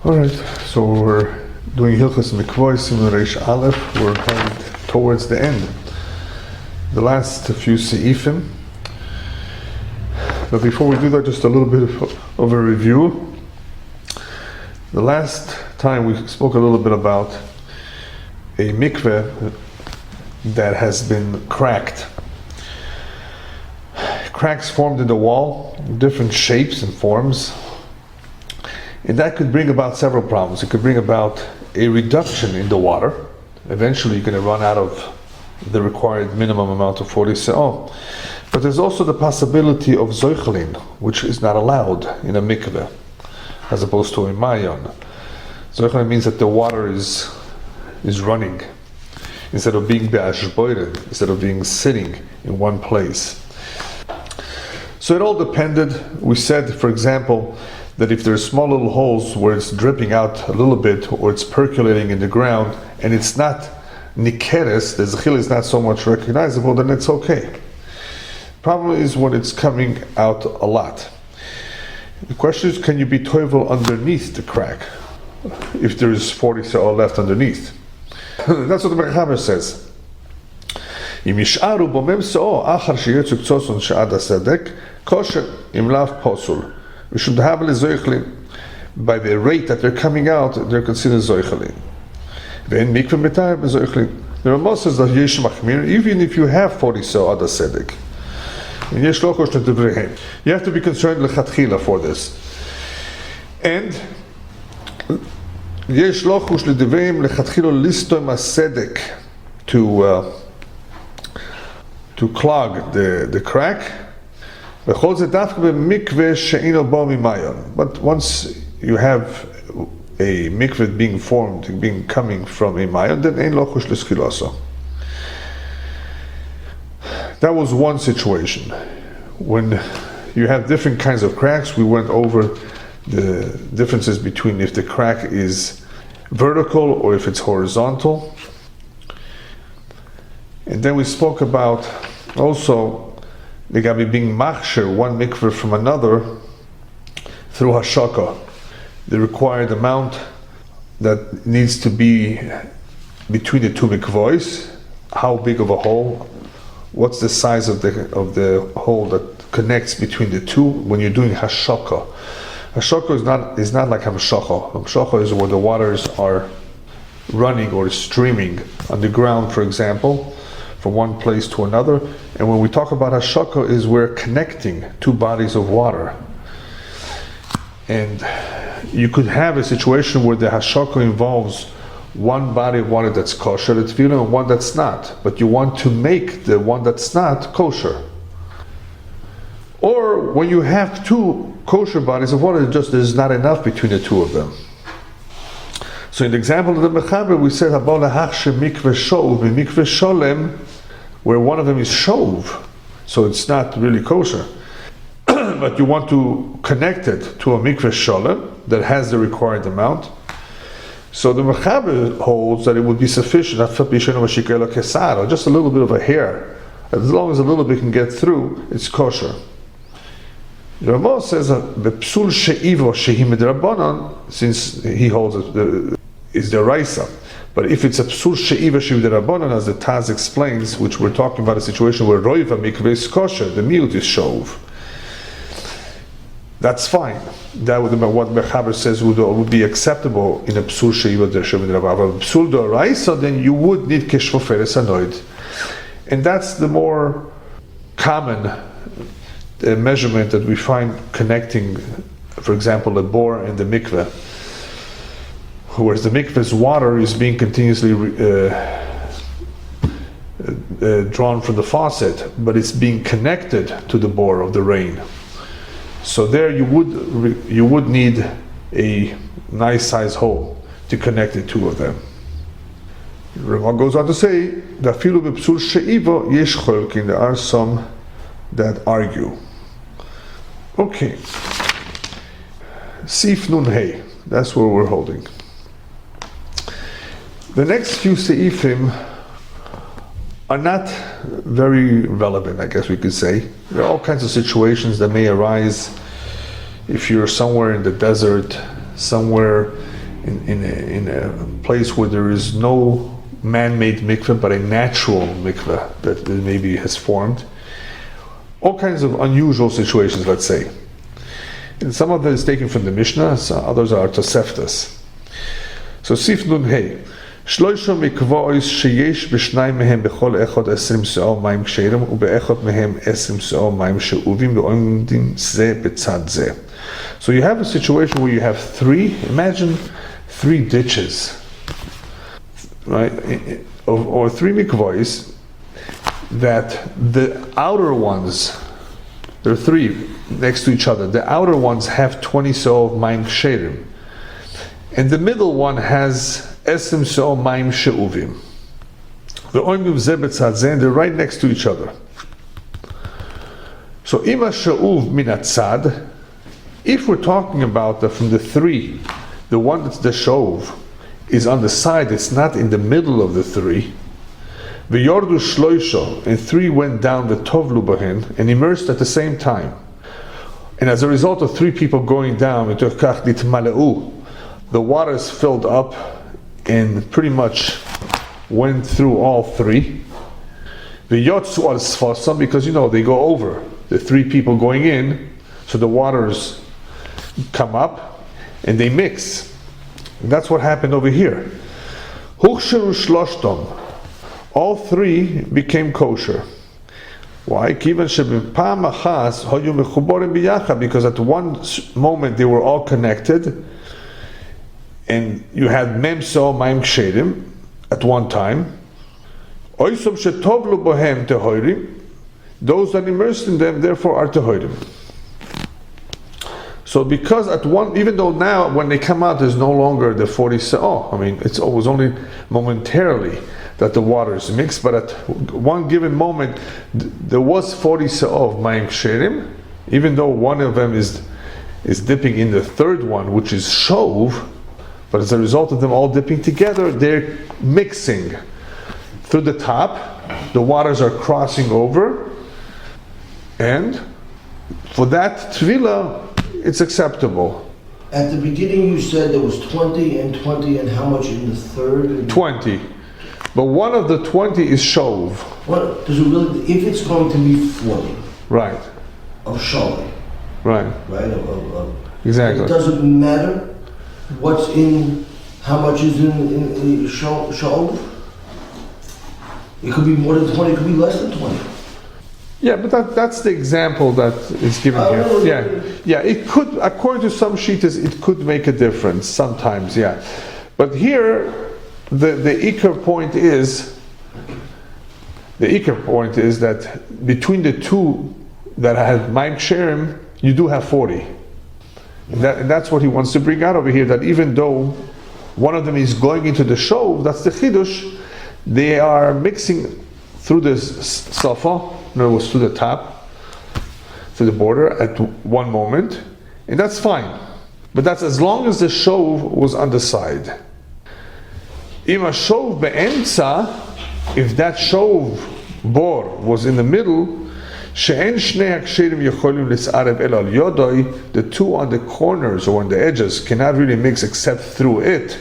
Alright, so we're doing Hilchos Mikvaot, Siman Reish Aleph. We're heading towards the end. The last few seifim. But before we do that, just a little bit of a review. The last time we spoke a little bit about a mikveh that has been cracked. Cracks formed in the wall, different shapes and forms. And that could bring about several problems. It could bring about a reduction in the water. Eventually you're going to run out of the required minimum amount of 40 se'ah. But there's also the possibility of zoichelin, which is not allowed in a mikveh, as opposed to a mayon. Zoichelin means that the water is running, instead of being be'ashboiren, instead of being sitting in one place. So it all depended. We said, for example, that if there's small little holes where it's dripping out a little bit, or it's percolating in the ground, and it's not nikeres, the zechil is not so much recognizable, then it's okay. Problem is when it's coming out a lot. The question is, can you be toivel underneath the crack, if there's 40 se'ah left underneath? That's what the Mechaber says. Im yish'aru bomem se'ah achar sheyetzu ktsoson she'ad hasedek kosher im lav posul. We should have zoichelin. By the rate that they're coming out, they're considered zoichelin. Then mikveh metayr zoichelin. The Ramah says that yesh machmir, even if you have 40 se'ah ad hasedek. You have to be concerned lechatchila for this. And yesh lochush ledivreim lechatchila listom hasedek to clog the crack. But once you have a mikveh being formed, coming from a mayon, then ein lochush l'schiloso. That was one situation. When you have different kinds of cracks, we went over the differences between if the crack is vertical or if it's horizontal. And then we spoke about also the gabi being machsher, one mikveh from another, through hashaka, the required amount that needs to be between the two mikvois. How big of a hole? What's the size of the hole that connects between the two when you're doing hashaka? Hashaka is not like hamshacha. Hamshacha is where the waters are running or streaming on the ground, for example, from one place to another. And when we talk about hashaka, is we're connecting two bodies of water. And you could have a situation where the hashaka involves one body of water that's kosher, that's tefillah, and one that's not. But you want to make the one that's not kosher. Or when you have two kosher bodies of water, there's not enough between the two of them. So in the example of the Mechaber, we said mikveh shov and mikveh sholem, where one of them is shov, so it's not really kosher. But you want to connect it to a mikveh sholem that has the required amount. So the Mechaber holds that it would be sufficient, just a little bit of a hair. As long as a little bit can get through, it's kosher. The Ramah says that the psul she'ivo shehi midrabanan, since he holds it, is the raisa. But if it's a psul she'ivo shehi midrabanan, as the Taz explains, which we're talking about a situation where roiva mikveh is kosher, the miut is shov. That's fine. That would be what Mechaber says would be acceptable in a psul she'ivo shehi midrabanan. Psul do raisa, then you would need keshvoferes anoid, and that's the more common measurement that we find connecting, for example, the bore and the mikveh, whereas the mikveh's water is being continuously drawn from the faucet, but it's being connected to the bore of the rain. So there you would need a nice size hole to connect the two of them. Ramah goes on to say that filu b'psul she'ivo yesh cholkin, there are some that argue. Okay, Sif Nun Hey, that's where we're holding. The next few seifim are not very relevant, I guess we could say. There are all kinds of situations that may arise if you're somewhere in the desert, somewhere in a place where there is no man-made mikveh, but a natural mikveh that maybe has formed. All kinds of unusual situations, let's say. And some of that is taken from the Mishnah, others are Toseftas. So Sif Nun Hey. שלושה מקוואות שיש בשניים מהם בכל אחד 20 שאור מים כשרים ובאחד מהם 20 שאור מים שאובים ועומדים זה בצד זה. So you have a situation where you have imagine three ditches, right, or three mikvahs, that the outer ones, there are three next to each other, the outer ones have 20 se'or of mayim ksherim, and the middle one has 10 se'or mayim she'uvim. They're right next to each other. So ima she'uv min atzad, if we're talking about from the three, the one that's the shov is on the side, it's not in the middle of the three. V'yordu shloisha, and three went down the tovlu bahin and immersed at the same time. And as a result of three people going down, the waters filled up and pretty much went through all three. V'yotzu al sfasam, because they go over. The three people going in, so the waters come up and they mix. And that's what happened over here. Huksheru shloshtom, all three became kosher. Why? Because at one moment they were all connected, and you had mem so maim ksherim at one time. Those that immersed in them therefore are tehorim. So because at one, even though now when they come out there's no longer the 40 se'ah, it was only momentarily that the waters mixed, but at one given moment there was 40 se'ah of mayim ksherim, even though one of them is dipping in the third one, which is shov, but as a result of them all dipping together, they're mixing through the top, the waters are crossing over, and for that tefillah it's acceptable. At the beginning you said there was 20 and 20, and how much in the third? 20. But one of the 20 is shov. What does it really? If it's going to be 40, right, of shov, right, exactly. It doesn't matter what's in, how much is in shov. It could be more than 20. It could be less than 20. Yeah, but that's the example that is given here. Yeah. It could, according to some shittas, it could make a difference sometimes. Yeah, but here. The ikar point is that between the two that have mayim ksherim, you do have 40, and that's what he wants to bring out over here. That even though one of them is going into the shov, that's the chidush. They are mixing through the safa, in other words, through the top, through the border at one moment, and that's fine. But that's as long as the shov was on the side. If that shov bor was in the middle, the two on the corners or on the edges cannot really mix except through it.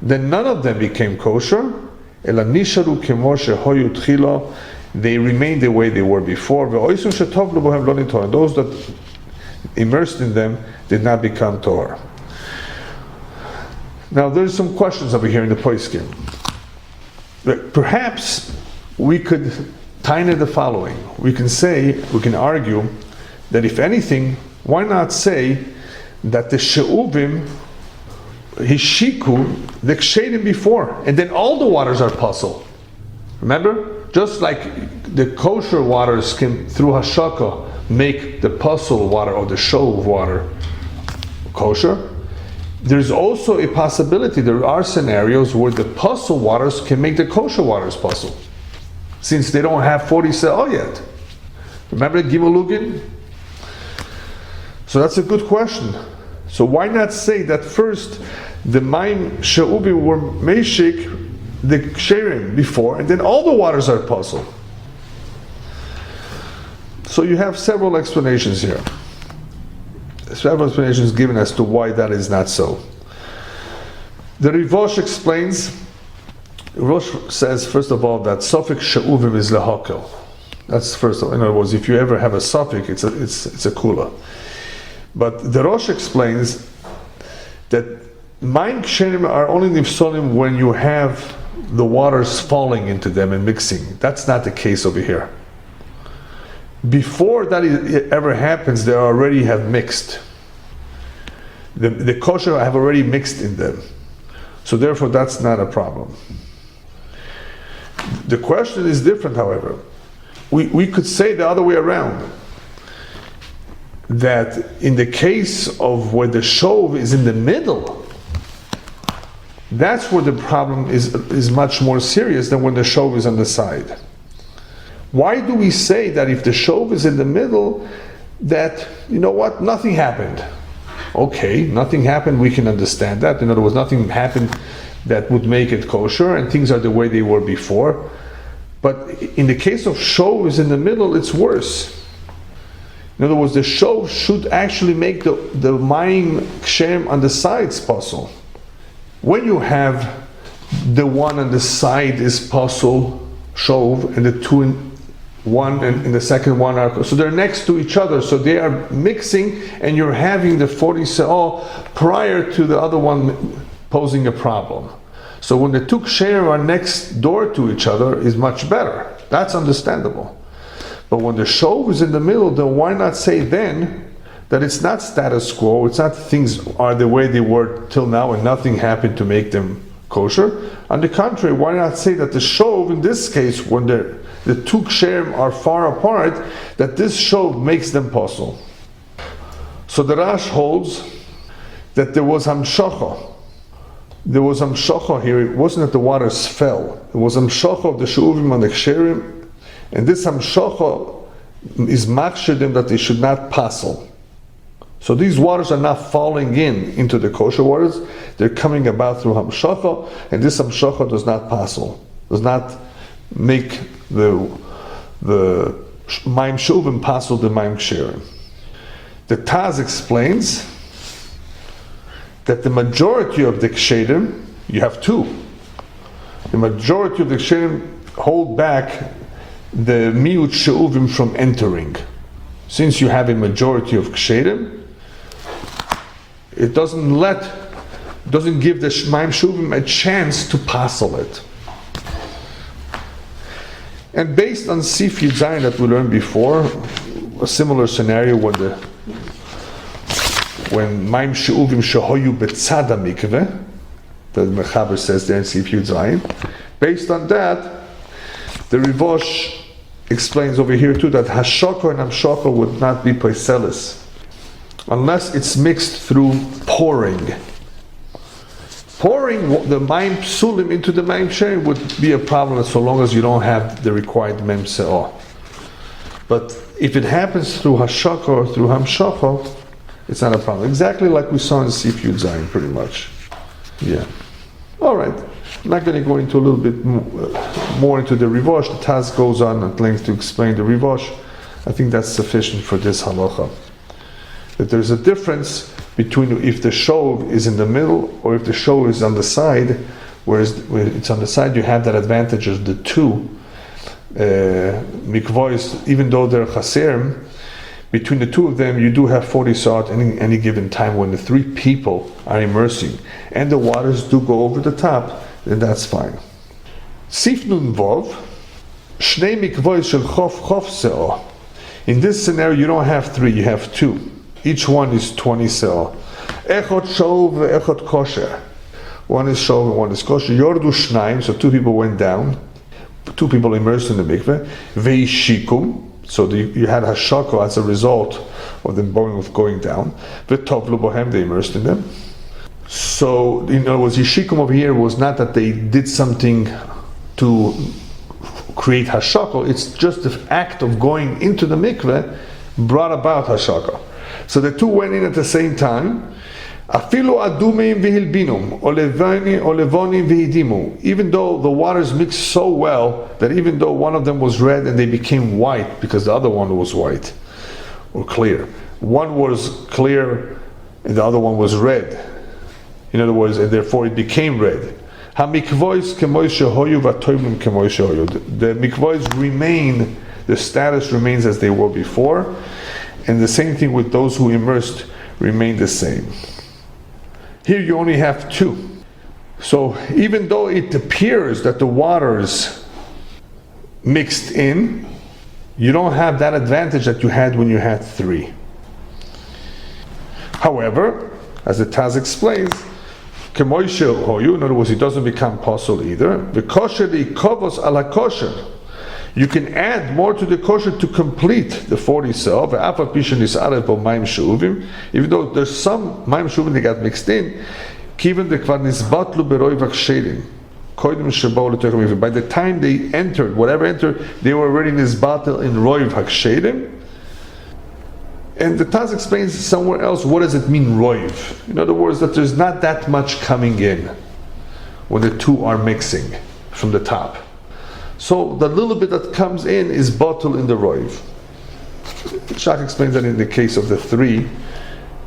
Then none of them became kosher. They remained the way they were before. And those that immersed in them did not become torah. Now there's some questions over here in the poskim. Perhaps we could tie in the following. We can argue that if anything, why not say that the she'uvim hishiku the ksherim before, and then all the waters are puzzle. Remember, just like the kosher waters can through hashaka make the puzzle water or the shov water kosher. There's also a possibility, there are scenarios where the puzzle waters can make the kosher waters puzzle, since they don't have 40 se'ah yet. Remember Gimulugin? So that's a good question. So why not say that first the mayim she'ubi were meshik the ksherim before, and then all the waters are puzzle? So you have several explanations here. several explanations given as to why that is not so. The Rivosh explains, Rosh says, first of all, that suffix she'uvim is lehakel. That's first of all. In other words, if you ever have a suffix, it's a kula. But the Rosh explains that mayim ksherim are only nifsolim when you have the waters falling into them and mixing. That's not the case over here. Before that ever happens, they already have mixed. The kosher have already mixed in them. So therefore, that's not a problem. The question is different, however. We could say the other way around. That in the case of where the shov is in the middle, that's where the problem is much more serious than when the shov is on the side. Why do we say that if the shov is in the middle, that, you know what, nothing happened? Okay, nothing happened, we can understand that. In other words, nothing happened that would make it kosher, and things are the way they were before. But in the case of shov is in the middle, it's worse. In other words, the shov should actually make the mayim kshem on the sides possible. When you have the one on the side is possible, shov, and the two in one and the second one are, so they're next to each other, so they are mixing, and you're having the 40 se'ah prior to the other one posing a problem. So when the two ksherim are next door to each other is much better. That's understandable. But when the shov is in the middle, then why not say then that it's not status quo, it's not things are the way they were till now and nothing happened to make them kosher? On the contrary, why not say that the shov, in this case, when the two ksherim are far apart, that this shov makes them possible? So the Rash holds that there was hamshacha. There was hamshacha here. It wasn't that the waters fell. It was hamshacha of the she'uvim and the ksherim. And this hamshacha is machshedim that they should not passel. So these waters are not falling into the kosher waters. They're coming about through hamshacha, and this hamshacha does not passel, does not make the mayim shuvim passel the mayim ksherim. The Taz explains that the majority of the ksherim, you have two. The majority of the ksherim hold back the miut she'uvim from entering. Since you have a majority of ksherim, it doesn't give the mayim she'uvim a chance to passel it. And based on Sif Yud Zayin that we learned before, a similar scenario when mayim she'uvim shehoyu betzad mikveh, the Mechaber says there in Sif Yud Zayin, based on that, the Rivosh explains over here too that hashaka and hamshaka would not be paiselis unless it's mixed through pouring. Pouring the mayim psulim into the mayim sherim would be a problem so long as you don't have the required mem se'ah. But if it happens through hashaka or through hamshaka, it's not a problem. Exactly like we saw in Sif Yud Zayin, pretty much. Yeah. All right. I'm not going to go into a little bit more into the Rivosh. The Taz goes on at length to explain the Rivosh. I think that's sufficient for this halacha. That there's a difference between if the shov is in the middle or if the shov is on the side. Whereas when it's on the side, you have that advantage of the two mikvois, even though they're chaserim. Between the two of them, you do have 40 sa'at any given time when the three people are immersing, and the waters do go over the top. Then that's fine. Sif Nun Vov, Shnei Mikvois Shel Chof Se'ah. In this scenario, you don't have three, you have two. Each one is 20 se'ah. Echot Shov, Echot Kosher. One is Shov and one is Kosher. Yordu Shnaim, so two people went down. Two people immersed in the mikveh. Veishikum, so you had hashaka as a result of them going down. V'tovlu bohem, they immersed in them. So, in other words, Yishikum over here was not that they did something to create hashaka, it's just the act of going into the mikveh brought about hashaka. So the two went in at the same time. Afilu adumim v'hilbinum, olevonim v'hidimu. Even though the waters mixed so well that even though one of them was red and they became white because the other one was white or clear. one was clear and the other one was red. In other words, and therefore it became red. The mikvois remain, the status remains as they were before, and the same thing with those who immersed remain the same. Here you only have two. So even though it appears that the waters mixed in, you don't have that advantage that you had when you had three. However, as the Taz explains, in other words, it doesn't become possible either. You can add more to the kosher to complete the 40 se'ah, even though there's some maim shuvim that got mixed in. By the time they entered, whatever entered, they were already nizbatel in roiv hakshedim. And the Taz explains somewhere else, what does it mean, roiv? In other words, that there's not that much coming in when the two are mixing from the top. So the little bit that comes in is bottle in the roiv. Shach explains that in the case of the three,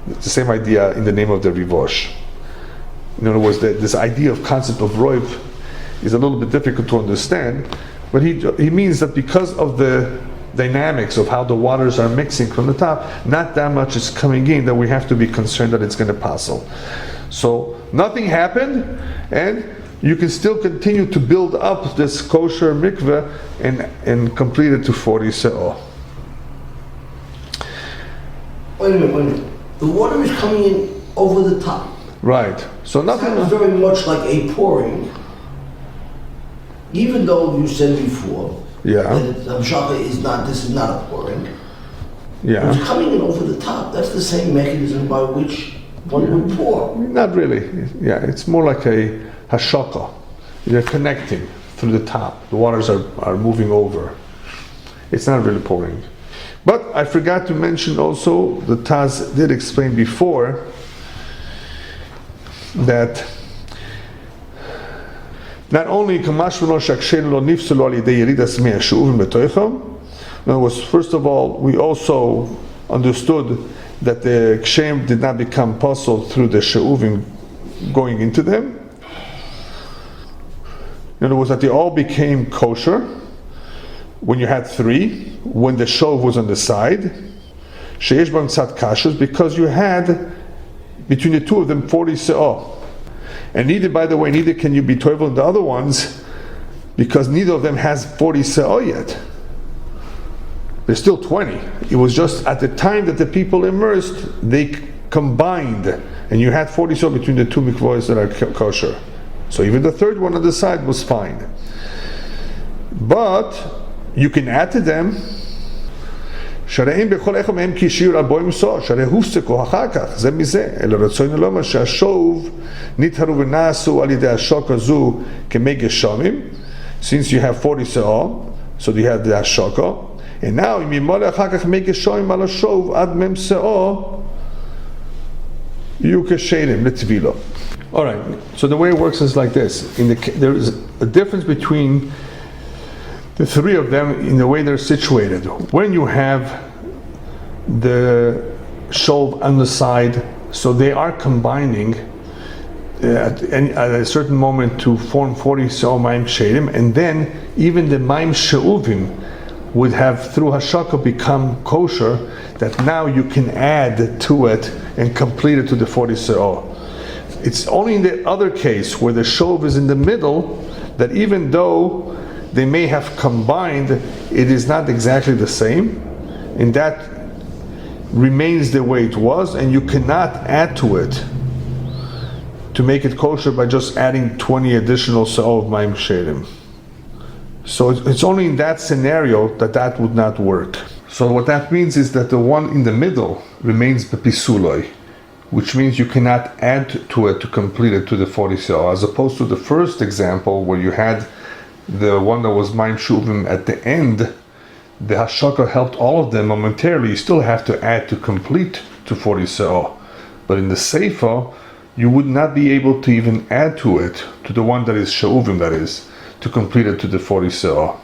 it's the same idea in the name of the rivosh. In other words, this idea of concept of roiv is a little bit difficult to understand, but he means that because of the dynamics of how the waters are mixing from the top, not that much is coming in that we have to be concerned that it's going to passel. So nothing happened, and you can still continue to build up this kosher mikveh and complete it to 40 se'ah. Wait a minute. The water is coming in over the top. Right. So nothing. Sounds very much like a pouring, even though you said before. Yeah. This is not a pouring. Yeah. It's coming in over the top. That's the same mechanism by which one would pour. Not really. Yeah, it's more like a hashaka. They're connecting through the top. The waters are moving over. It's not really pouring. But I forgot to mention also, the Taz did explain before that not only in other words, first of all, we also understood that the kshem did not become possible through the she'uvim going into them. In other words, that they all became kosher when you had three, when the shov was on the side, because you had between the two of them 40 se'ah. And neither can you be toivel in the other ones, because neither of them has 40 se'ah yet. There's still 20. It was just at the time that the people immersed, they combined, and you had 40 se'ah between the two mikvoos that are kosher. So even the third one on the side was fine. But you can add to them. שהרי בכל אחד מהם כשיעור על בוים סו, שהרי הופסקו אחר כך, זה מזה, אלא רצונו לומר שהשוב נטהרו ונעשו על ידי השוק הזו כמי גשמים, since you have 40 se'ah, so you have the השוקה, and now אם ימולא אחר כך מי גשמים על השוב עד מם se'ah, יהיו כשרים לטבילה. Alright, so the way it works is like this. There is a difference between the three of them in the way they're situated. When you have the shov on the side, so they are combining at a certain moment to form 40 se'ah maim shedim, and then even the maim she'uvim would have through hashaka become kosher, that now you can add to it and complete it to the 40 se'ah. It's only in the other case where the shov is in the middle that even though they may have combined, it is not exactly the same, and that remains the way it was, and you cannot add to it to make it kosher by just adding 20 additional se'ah of maim shedim. So it's only in that scenario that would not work. So what that means is that the one in the middle remains bepisuloi, which means you cannot add to it to complete it to the 40 se'ah, as opposed to the first example where you had the one that was maim shuvim at the end. The hashaka helped all of them momentarily. You still have to add to complete to 40 se'ah. But in the seifa, you would not be able to even add to it, to the one that is she'uvim, that is, to complete it to the 40 se'ah,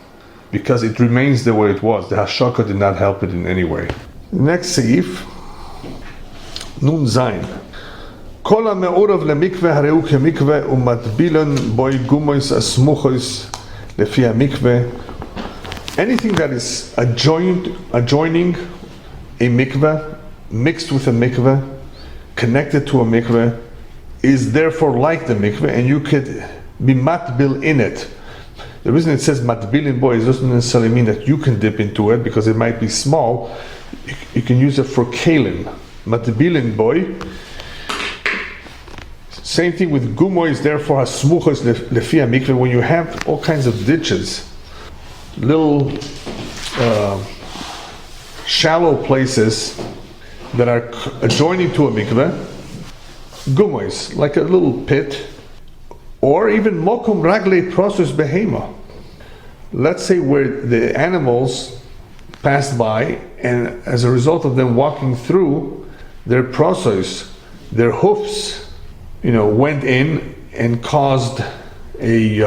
because it remains the way it was. The hashaka did not help it in any way. The next seif Nun Zayin. כל המעורב למקווה הרי הוא כמקווה ומטבילן בוי גומויס הסמוכויס לפי המקווה. Anything that is adjoining a mikveh, mixed with a mikveh, connected to a mikveh, is therefore like the mikveh, and you could be matbil in it. The reason it says matbilin boy doesn't necessarily mean that you can dip into it, because it might be small. You can use it for kalim. Matbilin boy. Same thing with gumois, therefore hasmuchos lefi mikveh. When you have all kinds of ditches, little shallow places that are adjoining to a mikveh, gumois, like a little pit, or even mokum ragle prosus behema. Let's say where the animals passed by, and as a result of them walking through, their prosus, their hoofs, went in and caused a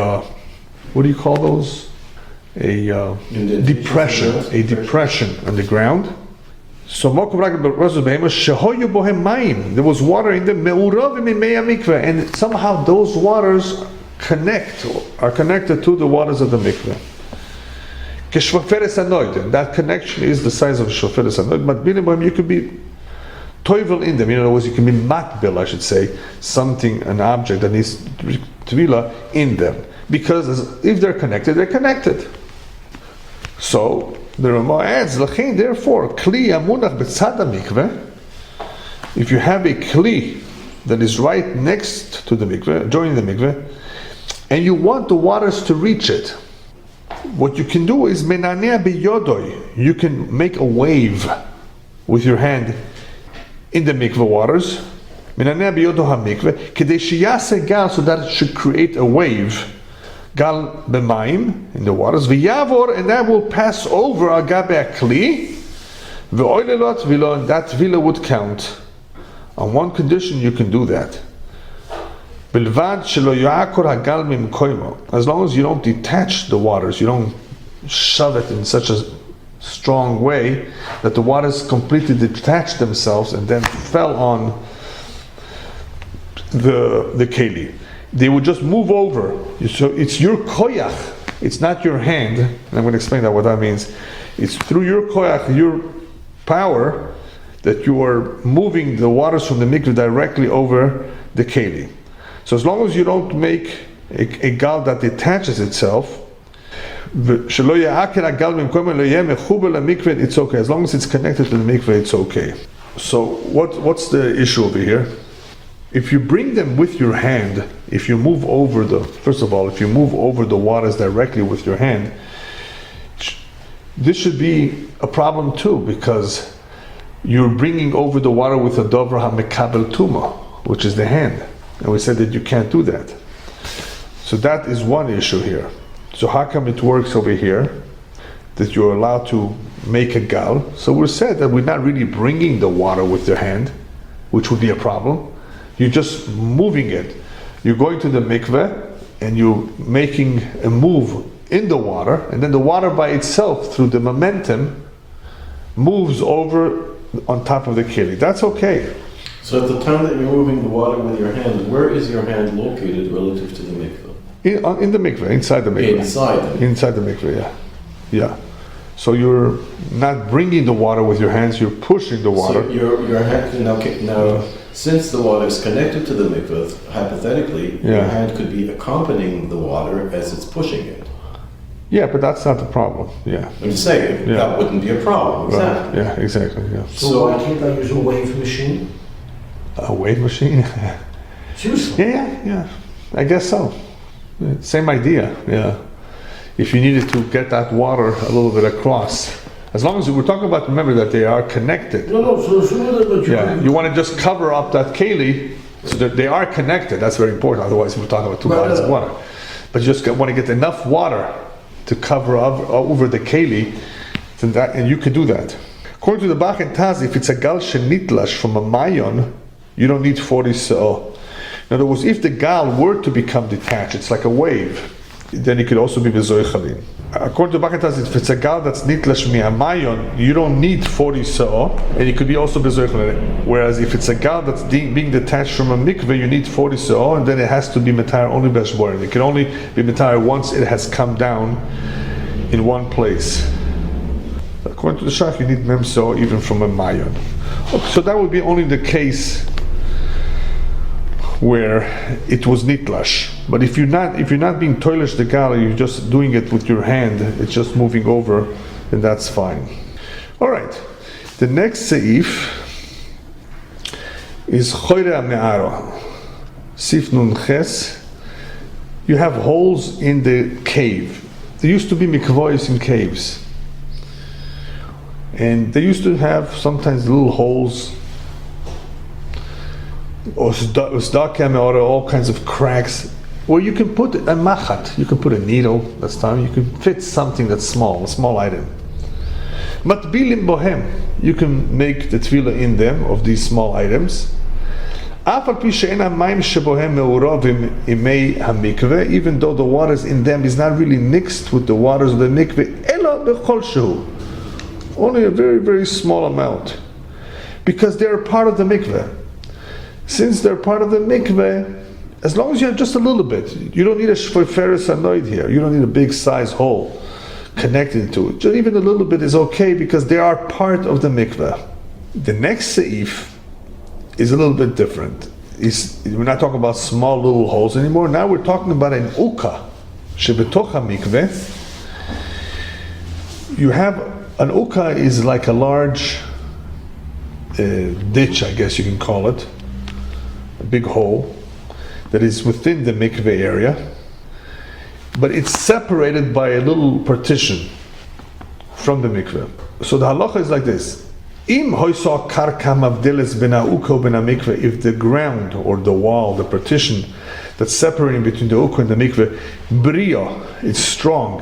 what do you call those? A depression on the ground. So there was water in them, and somehow those waters are connected to the waters of the mikveh. That connection is the size of a shoferes anoid. You could be toivel in them. In other words, you can be matbil, I should say, something, an object that needs tvila in them. Because if they're connected. So the Ramah adds, therefore, kli amunach b'tzad mikveh. If you have a kli that is right next to the mikveh, joining the mikveh, and you want the waters to reach it, what you can do is menanea biyodoi. You can make a wave with your hand in the mikveh waters, menanea biyodo ha-mikveh, kedei sheyase gal, so that it should create a wave, gal b'mayim, in the waters, v'yavor, and that will pass over agabe akli, v'oilelot v'lo, and that vila would count. On one condition you can do that. Bilvad shelo ya'akor hagal mimkoimo. As long as you don't detach the waters, you don't shove it in such a strong way that the waters completely detached themselves and then fell on the keli. They would just move over. So it's your koyach. It's not your hand. And I'm going to explain what that means. It's through your koyach, your power, that you are moving the waters from the mikveh directly over the keli. So as long as you don't make a gal that detaches itself, it's okay. As long as it's connected to the mikveh, it's okay. So what's the issue over here? If you bring them with your hand, if you move over the waters directly with your hand, this should be a problem too, because you're bringing over the water with a dover ha-mekabel tuma, which is the hand. And we said that you can't do that. So that is one issue here. So how come it works over here, that you're allowed to make a gal? So we said that we're not really bringing the water with your hand, which would be a problem. You're just moving it. You're going to the mikveh, and you're making a move in the water, and then the water by itself, through the momentum, moves over on top of the keli. That's okay. So at the time that you're moving the water with your hand, where is your hand located relative to the mikveh? In the mikveh, inside the mikveh. Inside the mikveh, yeah. So you're not bringing the water with your hands, you're pushing the water. So your hand, now since the water is connected to the mikveh, hypothetically, your hand could be accompanying the water as it's pushing it. Yeah, but that's not the problem. Yeah. I'm just saying, that wouldn't be a problem. Exactly. Right. Yeah, exactly. Yeah. So why can't I use a wave machine? A wave machine? Seriously? Yeah. I guess so. Same idea. Yeah. If you needed to get that water a little bit across, as long as we're talking about, remember that they are connected. No. So you want to just cover up that keli so that they are connected. That's very important. Otherwise, we're talking about two bodies of water. But you just want to get enough water to cover over the keli, and you can do that. According to the Bach and Taz, if it's a gal shenitlash from a mayon, you don't need 40 sa'ah. In other words, if the gal were to become detached, it's like a wave, then it could also be bezoichalin. According to Bakatas, if it's a gal that's nitlash mi'amayon, you don't need 40 sa'ah, and it could be also bezoich. Whereas if it's a gal that's being detached from a mikveh, you need 40 sa'ah, and then it has to be metar only b'shborim. It can only be metar once it has come down in one place. According to the Shach, you need mem sa'ah even from a mayon. Okay, so that would be only the case where it was nitlash. But if you're not being toilish the gal, you're just doing it with your hand, it's just moving over, then that's fine. Alright, the next seif is choyre me'ara. Sif nun ches. You have holes in the cave. There used to be mikvaot in caves. And they used to have sometimes little holes, or all kinds of cracks, where you can put a machat, you can put a needle, that's time, you can fit something that's small, a small item. Matbilim bohem, you can make the tefillah in them, of these small items. Even though the waters in them is not really mixed with the waters of the mikveh, only a very, very small amount. Because they're part of the mikveh. Since they're part of the mikveh, as long as you have just a little bit, you don't need a shfoferes anoid here. You don't need a big size hole connected to it. Just even a little bit is okay because they are part of the mikveh. The next seif is a little bit different. We're not talking about small little holes anymore. Now we're talking about an uka shebetocha mikveh. You have an uka is like a large ditch, I guess you can call it. A big hole that is within the mikveh area, but it's separated by a little partition from the mikveh. So the halacha is like this: Im hoysa karka mavdeles ben ha'uka ben ha'mikveh, if the ground or the wall, the partition that's separating between the uka and the mikveh, bria, it's strong,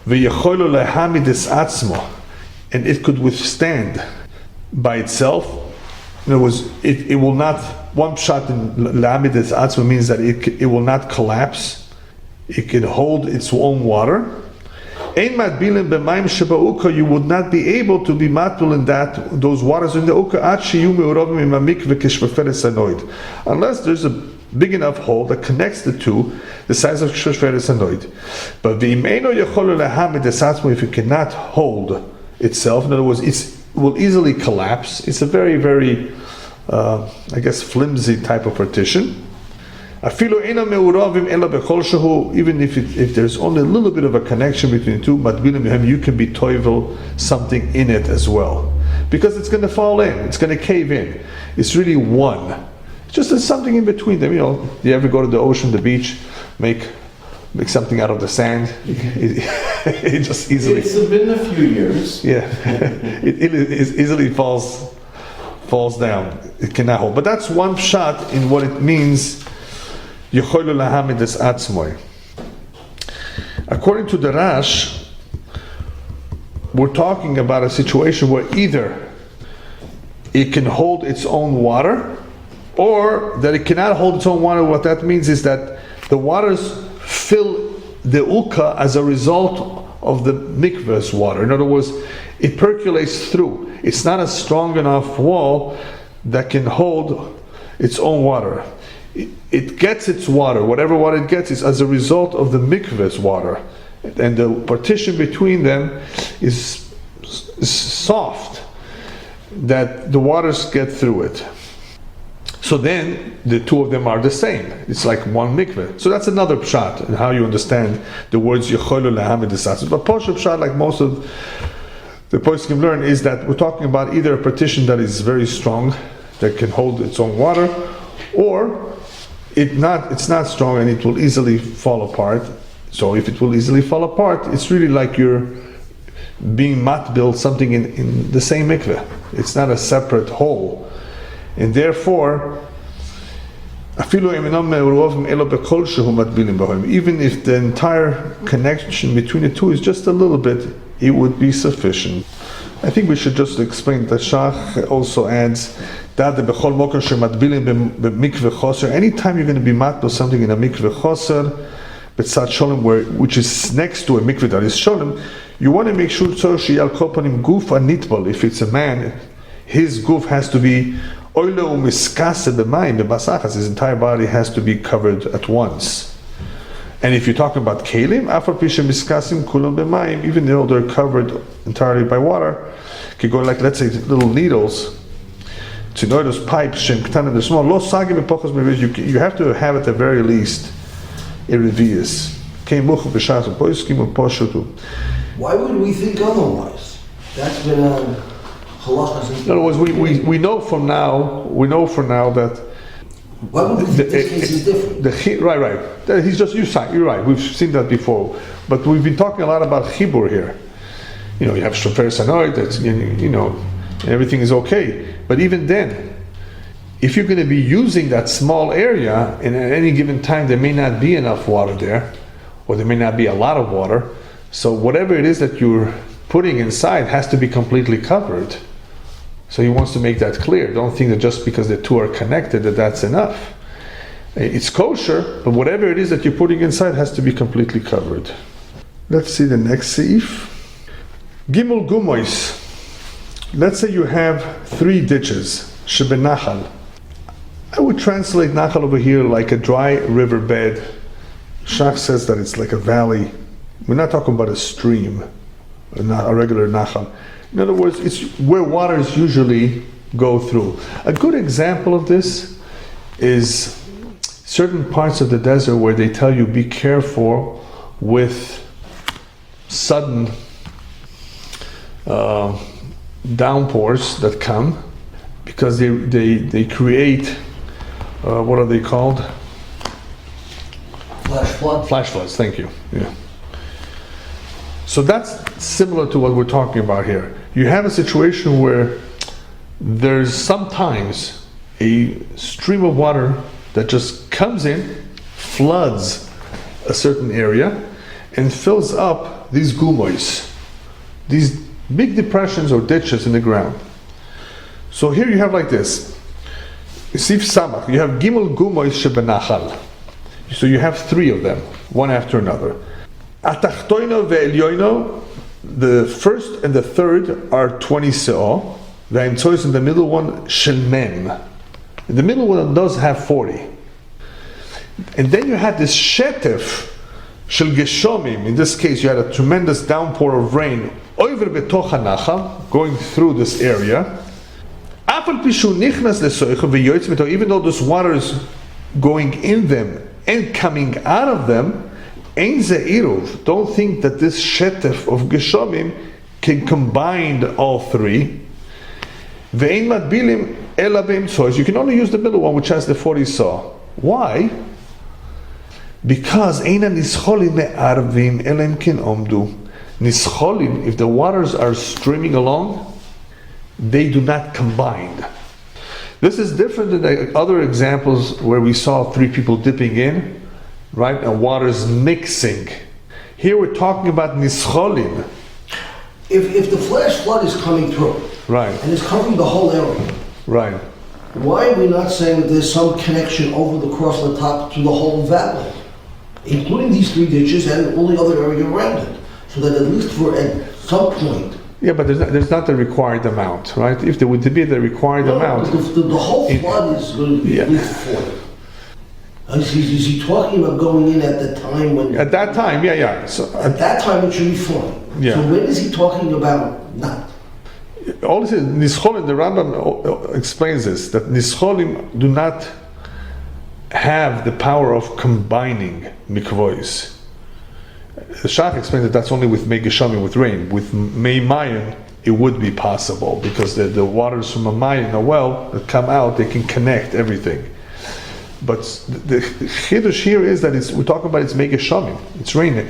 ve'yecholo lehamid es atzmo, and it could withstand by itself. In other words, it will not. One pshat in lahamid es atzmo means that it will not collapse. It can hold its own water. Ein matbilim b'mayim sheba'uka, you would not be able to be matbil in those waters in the uka ad sheyu me'uravim im ha'mikveh k'shveferes anoid, unless there's a big enough hole that connects the two, the size of shveferes anoid. But v'im eino yechol lahamid es atzmo, if it cannot hold itself, in other words, it will easily collapse. It's a very, very I guess flimsy type of partition. Even if there's only a little bit of a connection between the two, you can be toivel something in it as well, because it's going to fall in, it's going to cave in. It's really one. It's just there's something in between them. You know, you ever go to the ocean, the beach, make something out of the sand? It just easily. It's been a few years. Yeah, it easily falls down. It cannot hold. But that's one shot in what it means. According to the Rash, we're talking about a situation where either it can hold its own water, or that it cannot hold its own water. What that means is that the waters fill the uka as a result of the mikveh's water. In other words, it percolates through. It's not a strong enough wall that can hold its own water. It gets its water, whatever water it gets, is as a result of the mikveh's water. And the partition between them is soft, that the waters get through it. So then the two of them are the same. It's like one mikveh. So that's another pshat in how you understand the words yecholu lahamid es. But posher pshat, like most of the poskim learn, is that we're talking about either a partition that is very strong, that can hold its own water, or it's not strong and it will easily fall apart. So if it will easily fall apart, it's really like you're being matbil something in the same mikveh. It's not a separate whole. And therefore, even if the entire connection between the two is just a little bit, it would be sufficient. I think we should just explain that Shach also adds that anytime you're going to be matbil something in a mikveh choser, B'tzad sholem, which is next to a mikveh that is sholem, you want to make sure sheyal kol panim guf anitbal. If it's a man, his guf has to be oile umiskase b'mayim b'basar. His entire body has to be covered at once. And if you're talking about kelim, afar pisha miskasim kulam b'mayim, even though they're covered entirely by water, could go like, let's say, little needles. To know those pipes, shem k'tanim, they're small. Lo sagim epochos mevius. You have to have at the very least a revius. Why would we think otherwise? That's been halacha. In other words, we know from now that. Why would we think this case is different? Right. He's just you're right. We've seen that before, but we've been talking a lot about chibur here. You have shofar sanoid. That's everything is okay. But even then, if you're going to be using that small area, and at any given time there may not be enough water there, or there may not be a lot of water, so whatever it is that you're putting inside has to be completely covered. So he wants to make that clear. Don't think that just because the two are connected that's enough. It's kosher, but whatever it is that you're putting inside has to be completely covered. Let's see the next seif. Gimel gumois. Let's say you have 3 ditches. Shebenachal. I would translate nachal over here like a dry riverbed. Shach says that it's like a valley. We're not talking about a stream, a regular nachal. In other words, it's where waters usually go through. A good example of this is certain parts of the desert where they tell you be careful with sudden downpours that come, because they create what are they called? Flash floods. Thank you. Yeah. So that's similar to what we're talking about here. You have a situation where there's sometimes a stream of water that just comes in, floods a certain area, and fills up these gumois, these big depressions or ditches in the ground. So here you have like this. Sif Samach, you have Gimel Gumois Shebenachal. So you have 3 of them, one after another. Atachtoino ve'elyoino, the first and the third are 20 se'o. Ve'imtsois, in the middle one, Shelmem. And the middle one does have 40. And then you had this Shetef, Shel Geshomim. In this case, you had a tremendous downpour of rain, Oiver betoch hanachal, going through this area. Even though this water is going in them and coming out of them, don't think that this shetef of Geshomim can combine all 3. You can only use the middle one, which has the 40 saw. Why? Because if the waters are streaming along, they do not combine. This is different than the other examples where we saw 3 people dipping in, right, and water's mixing. Here we're talking about nischolim. If the flash flood is coming through, right, and it's covering the whole area, right, why are we not saying that there's some connection over the cross the top to the whole valley, including these 3 ditches and all the other area around it, so that at least for at some point. Yeah, but there's not the required amount, right? If there would be the required amount, the whole flood is going to be at least 40. Is he talking about going in at the time when? At that time, yeah. So at that time, it should be fine. Yeah. So when is he talking about not? All this is nischolim. The Rambam explains this, that nischolim do not have the power of combining mikvois. The Shach explains that that's only with Mei Geshamim, with rain. With Mei Mayan, it would be possible, because the waters from a Mayan, a well, that come out, they can connect everything. But the Chiddush here is that we're talking about it's Mei Geshamim, it's rain.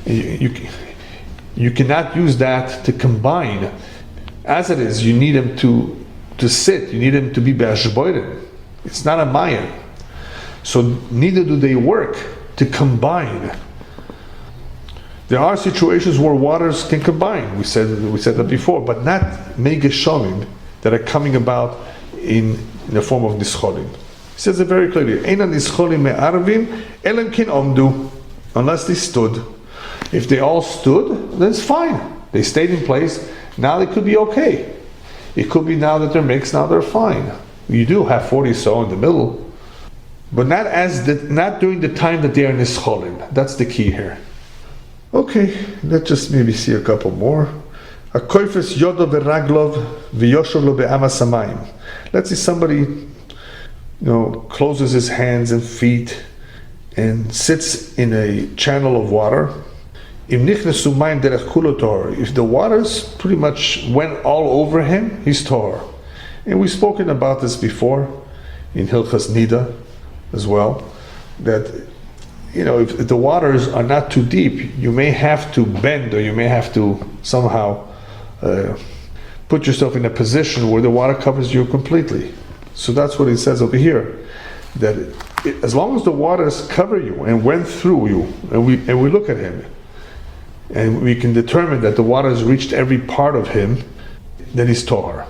You cannot use that to combine. As it is, you need them to sit, you need them to be Be'ashboirim. It's not a Mayan. So neither do they work to combine. There are situations where waters can combine. We said that before, but not Mei Geshamim that are coming about in the form of nischolim. He says it very clearly. Eina nischolim me'arvim elam kin omdu. unless they stood. If they all stood, then it's fine. They stayed in place. Now they could be okay. It could be now that they're mixed, now they're fine. You do have 40 so in the middle, but not during the time that they are nischolin. That's the key here. Okay, let's just maybe see a couple more. Let's see somebody, closes his hands and feet and sits in a channel of water. If the waters pretty much went all over him, he's tahor. And we've spoken about this before in Hilchas Niddah as well, that if the waters are not too deep, you may have to bend, or you may have to somehow put yourself in a position where the water covers you completely. So that's what it says over here, that as long as the waters cover you and went through you, and we look at him, and we can determine that the waters reached every part of him, then he's tahor.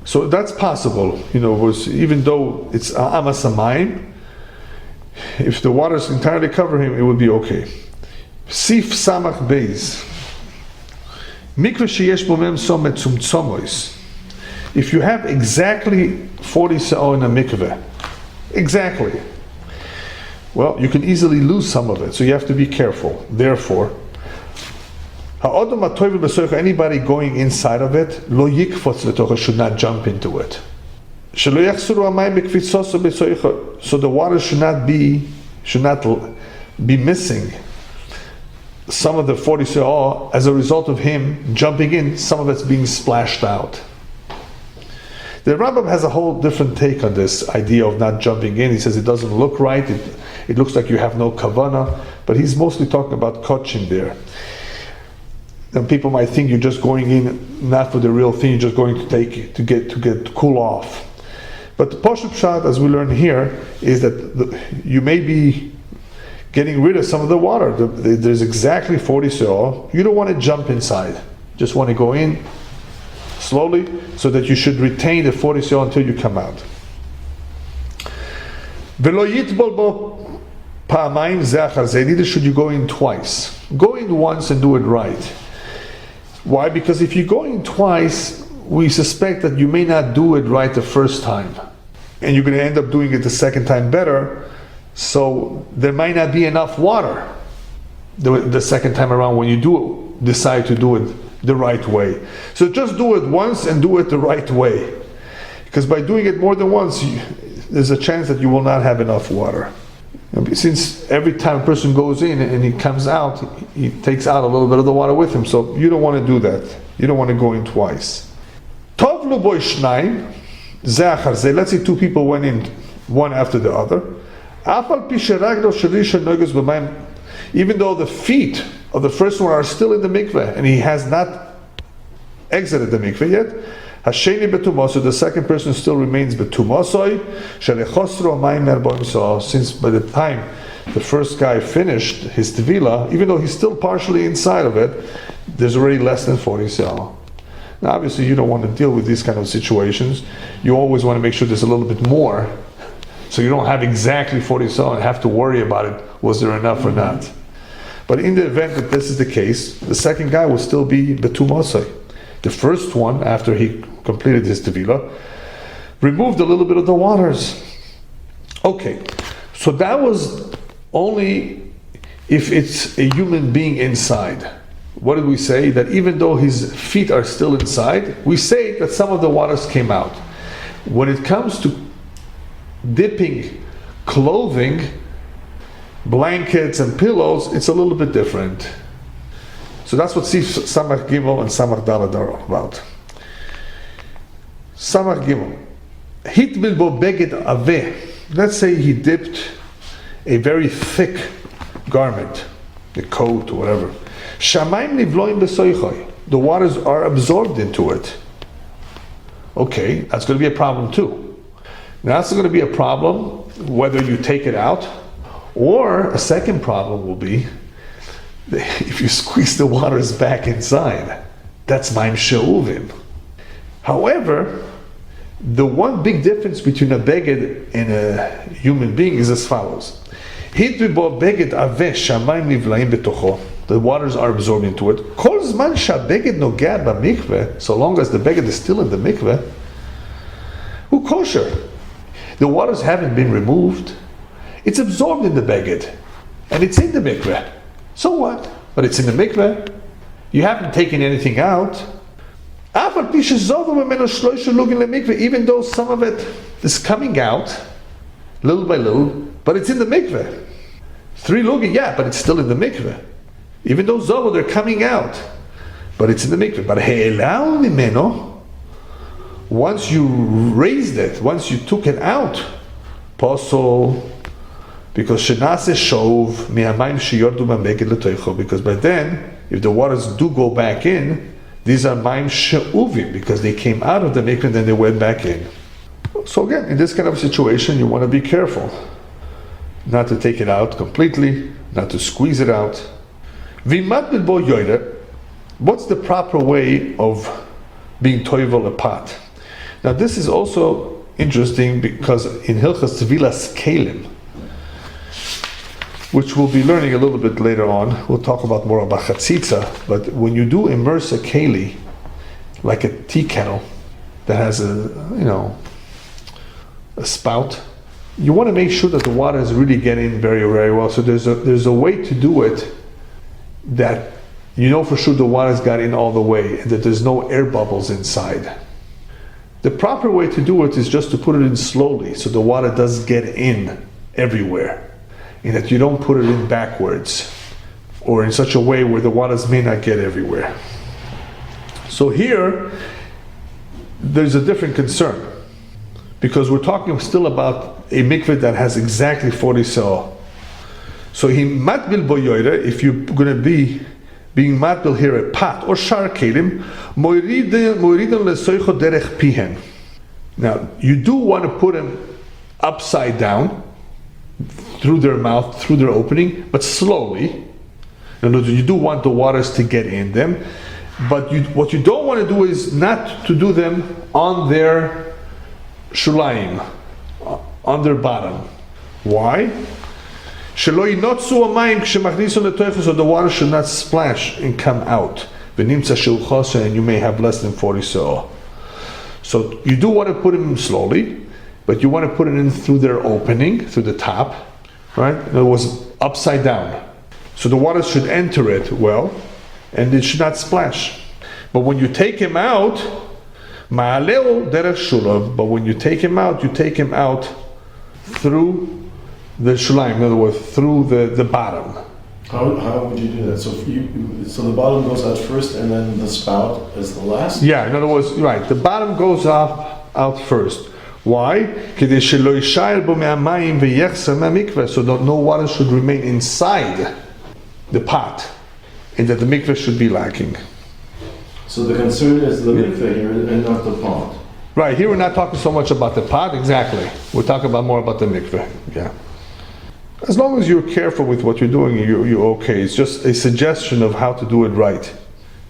So that's possible, even though it's amas hamayim, if the waters entirely cover him, it would be okay. Sif samach beis. If you have exactly 40 sa'o in a mikveh, exactly, well, you can easily lose some of it, so you have to be careful. Therefore, anybody going inside of it, lo yikfotz should not jump into it. So the water should not be missing some of the 40 sa'ah as a result of him jumping in. Some of it's being splashed out. The Rambam has a whole different take on this idea of not jumping in. He says it doesn't look right. It looks like you have no kavana, but he's mostly talking about kotching there. And people might think you're just going in not for the real thing. You're just going to get cool off. But the Poshup Pshat, as we learn here, is that you may be getting rid of some of the water. There's exactly 40 sa'ah. You don't want to jump inside. Just want to go in slowly, so that you should retain the 40 sa'ah until you come out. Neither should you go in twice. Go in once and do it right. Why? Because if you go in twice, we suspect that you may not do it right the first time, and you're going to end up doing it the second time better. So there might not be enough water the second time around when you do decide to do it the right way. So just do it once and do it the right way, because by doing it more than once, there's a chance that you will not have enough water. Since every time a person goes in and he comes out, he takes out a little bit of the water with him. So you don't want to do that. You don't want to go in twice. Let's say two people went in, one after the other. Even though the feet of the first one are still in the mikveh and he has not exited the mikveh yet, so the second person still remains betumosoi. Since by the time the first guy finished his tevilah, even though he's still partially inside of it, there's already less than 40 sa'ah. Now obviously you don't want to deal with these kind of situations. You always want to make sure there's a little bit more, so you don't have exactly 40 sa'ah and have to worry about it, was there enough or not. But in the event that this is the case, the second guy will still be betumosoi. The first one, after he completed his tevilah, removed a little bit of the waters. Okay, so that was only if it's a human being inside. What did we say? That even though his feet are still inside, we say that some of the waters came out. When it comes to dipping clothing, blankets and pillows, it's a little bit different. So that's what Samach Gimel and Samach Daled are about. Samach Gimel. Hit bilbo beged aveh. Let's say he dipped a very thick garment, a coat or whatever. Shamayim nivloim besoichoi. The waters are absorbed into it. Okay, that's going to be a problem too. Now that's going to be a problem whether you take it out, or a second problem will be if you squeeze the waters back inside. That's maim she'uvim. However, the one big difference between a beged and a human being is as follows. Hitvibo beged aveh shamayim nivlaim betocho. The waters are absorbed into it. Kol zman shabeged nogeh b'mikveh, so long as the beged is still in the mikveh, hu kosher. The waters haven't been removed. It's absorbed in the beged, and it's in the mikveh. So what? But it's in the mikveh. You haven't taken anything out. Even though some of it is coming out, little by little, but it's in the mikveh. 3 lugin, yeah, but it's still in the mikveh. Even though zovo, they're coming out, but it's in the mikveh. But he'elau mimeno, once you raised it, once you took it out, posol, because shenase shov mi'amayim sheyordu b'meged l'toicho, because by then, if the waters do go back in, these are mayim she'uvim, because they came out of the mikveh and then they went back in. So again, in this kind of situation, you want to be careful not to take it out completely, not to squeeze it out. V'mat bilbo yoyre, what's the proper way of being toivel a pot? Now this is also interesting because in Hilchas Tvilas Kelim, which we'll be learning a little bit later on, we'll talk about more about chatzitza, but when you do immerse a keli, like a tea kettle that has a spout, you want to make sure that the water is really getting very, very well. So there's a way to do it that you know for sure the water's got in all the way and that there's no air bubbles inside. The proper way to do it is just to put it in slowly so the water does get in everywhere, and that you don't put it in backwards or in such a way where the waters may not get everywhere. So here there's a different concern, because we're talking still about a mikveh that has exactly 40 se'ah. So he matbil boyoire, if you're going to be being matbil here a pot or shar kelim, moiridan lesoicho derech pihen. Now you do want to put them upside down through their mouth, through their opening, but slowly. In other words, you do want the waters to get in them, but what you don't want to do is not to do them on their shulaim, on their bottom. Why? So the water should not splash and come out. And you may have less than 40 se'ah. So you do want to put them slowly, but you want to put it in through their opening, through the top, right? In other words, upside down. So the water should enter it well, and it should not splash. But when you take him out, but when you take him out through the shulaim, in other words, through the bottom. How would you do that? So so the bottom goes out first, and then the spout is the last? Yeah, in other words, right, the bottom goes out first. Why? So that no water should remain inside the pot, and that the mikveh should be lacking. So the concern is the mikveh here and not the pot. Right, here we're not talking so much about the pot, exactly. We're talking about more about the mikveh, yeah. As long as you're careful with what you're doing, you're okay. It's just a suggestion of how to do it right.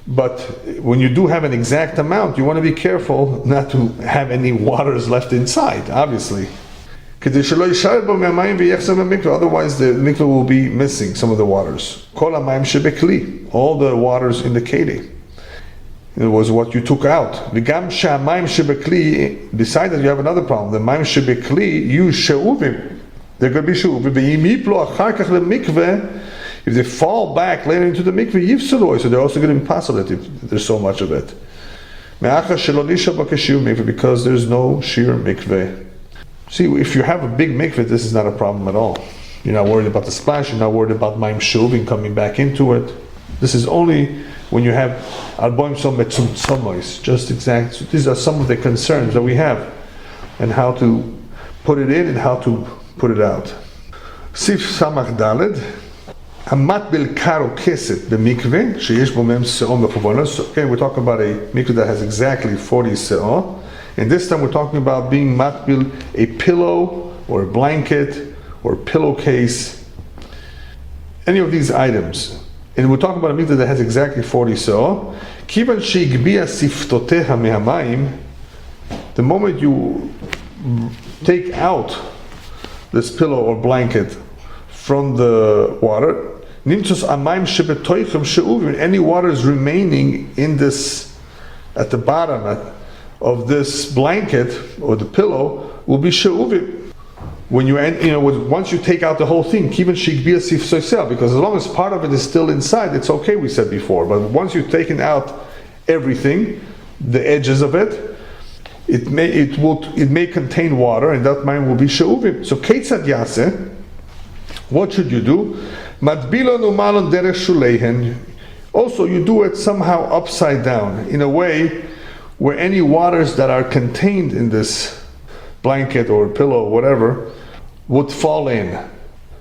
But when you do have an exact amount, you want to be careful not to have any waters left inside, obviously. Otherwise the mikveh will be missing some of the waters. All the waters in the keli. It was what you took out. Besides that, you have another problem. The maim shebekli, you she'uvim. They're going to be she'uvim. If they fall back later into the mikveh, yifsaloi, so they're also going to be possible if there's so much of it. Because there's no sheer mikveh. See, if you have a big mikveh, this is not a problem at all. You're not worried about the splash, you're not worried about maim shuvim coming back into it. This is only when you have alboim som metzumtzomois, just exact. So these are some of the concerns that we have, and how to put it in and how to put it out. Sif samach daled. Hamat bil karo keset b'mikveh sheyesh bo mem se'ah mechuvonos. So again, we're talking about a mikveh that has exactly 40 se'ah. And this time we're talking about being matbil a pillow or a blanket or pillowcase, any of these items. And we're talking about a mikveh that has exactly 40 se'ah. Kivan she'igbiya siftoteha mehamayim, the moment you take out this pillow or blanket from the water. Nimtzos amayim shebetoichem she'uvim. Any water is remaining in this, at the bottom of this blanket or the pillow, will be she'uvim. When you end, once you take out the whole thing, because as long as part of it is still inside, it's okay, we said before. But once you've taken out everything, the edges of it, it may contain water, and that mine will be she'uvim. So keitzad yaseh, what should you do? Matbilon umalon derech shulehen. Also, you do it somehow upside down, in a way where any waters that are contained in this blanket or pillow or whatever would fall in,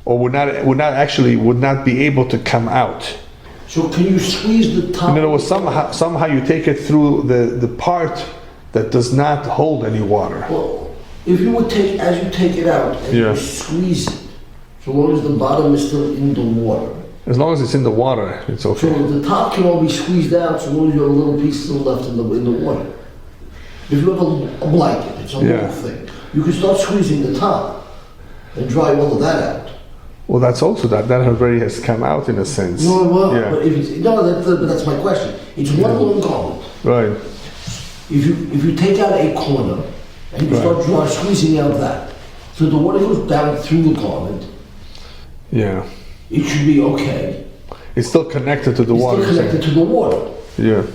or would not be able to come out. So can you squeeze the top? In other words, somehow you take it through the part that does not hold any water. Well, if you would as you take it out and you squeeze it, so long as the bottom is still in the water. As long as it's in the water, it's okay. So the top can all be squeezed out, so long as you have a little piece still left in the water. If you have a blanket, it's a little thing. You can start squeezing the top and dry all of that out. Well, that's also that already has come out in a sense. But that's my question. It's one long garment. Right. If you take out a corner and you start squeezing out that, so the water goes down through the garment. Yeah. It should be okay. It's still connected to the water. It's still connected to the water. Yeah.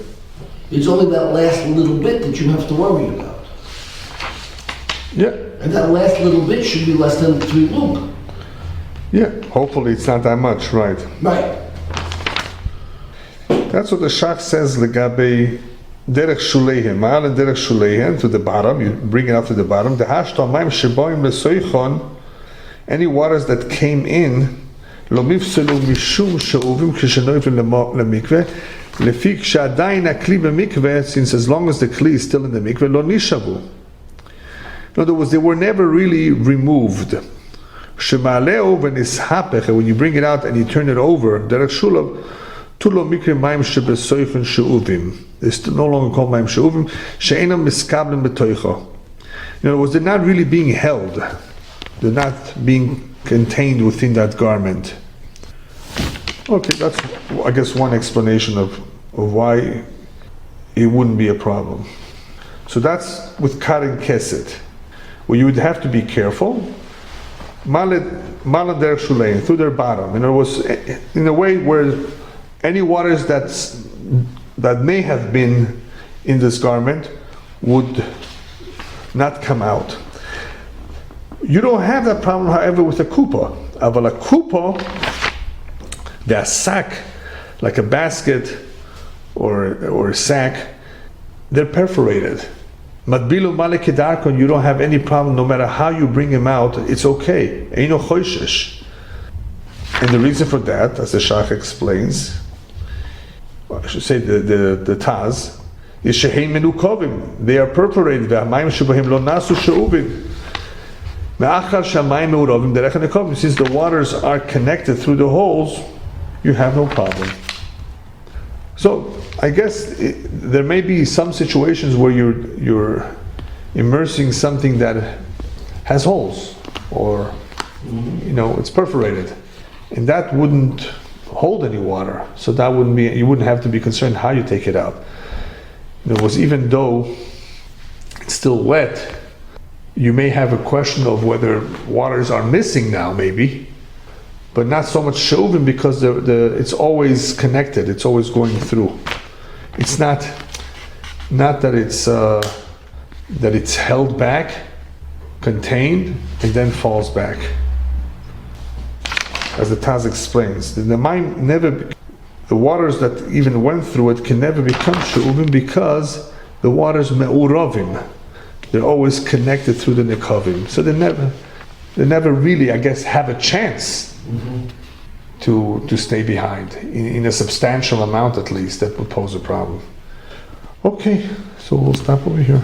It's only that last little bit that you have to worry about. Yeah. And that last little bit should be less than 3 lug. Yeah. Hopefully it's not that much, right? Right. That's what the Shach says, legabe derech shuleihem, ma'al and derech shuleihem, to the bottom, you bring it up to the bottom. The hashto mayim sheboim lesoichon, any waters that came in, lo mifselu mishum she'uvim k'shenoivim lemikveh, lefik sha'adayin akli b'mikveh, since as long as the kli is still in the mikveh, lo nishavu. In other words, they were never really removed. Shemaleo v'nishapech, when you bring it out and you turn it over, derech shulav, tulo mikre mayim shebesoichen she'uvim. It's no longer called mayim she'uvim. She'enam miskablim betoicho. In other words, they're not really being held. They're not being contained within that garment. Okay, that's, I guess, one explanation of why it wouldn't be a problem. So that's with karen keset, where you would have to be careful. Malad derech shulein, through their bottom. In other words, in a way where any waters that may have been in this garment would not come out. You don't have that problem, however, with a kupa. Aval a kupa, the sack, like a basket or a sack, they're perforated. Matbilu malekedarkon, you don't have any problem, no matter how you bring him out, it's okay. Eino choishesh. And the reason for that, as the Shach explains, I should say the Taz, is shehein menukovim. They are perforated. Ve'hamayim shebahim lo nasu she'uvim. Me'achar shamayim meurovim derech nekovim. Since the waters are connected through the holes, you have no problem. So I guess there may be some situations where you're immersing something that has holes, or it's perforated, and that wouldn't hold any water. So that wouldn't be, you wouldn't have to be concerned how you take it out. There was, even though it's still wet, you may have a question of whether waters are missing now, maybe, but not so much she'uvim, because it's always connected. It's always going through. It's not that it's held back, contained, and then falls back. As the Taz explains, the waters that even went through it can never become she'uvim, because the waters me'urovim. They're always connected through the nekavim. So they never really, I guess, have a chance to stay behind in a substantial amount, at least. That would pose a problem. Okay, so we'll stop over here.